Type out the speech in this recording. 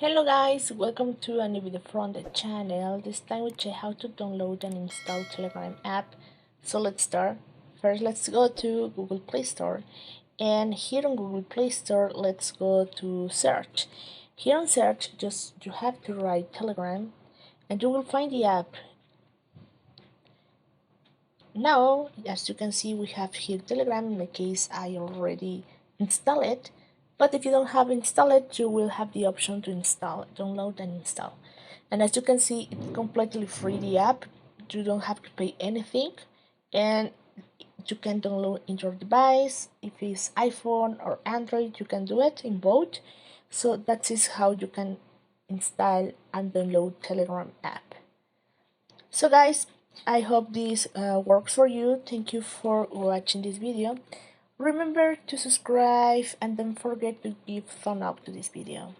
Hello guys, welcome to a new video from the channel. This time we check how to download and install Telegram app. So let's start. First let's go to Google Play Store, and here on Google Play Store let's go to search. Here on search you have to write Telegram and you will find the app. Now as you can see we have here Telegram. In my case I already installed it. But if you don't have installed, you will have the option to download and install. And as you can see, it's completely free, the app. You don't have to pay anything. And you can download in your device. If it's iPhone or Android, you can do it in both. So that is how you can install and download Telegram app. So guys, I hope this works for you. Thank you for watching this video. Remember to subscribe and don't forget to give thumb up to this video.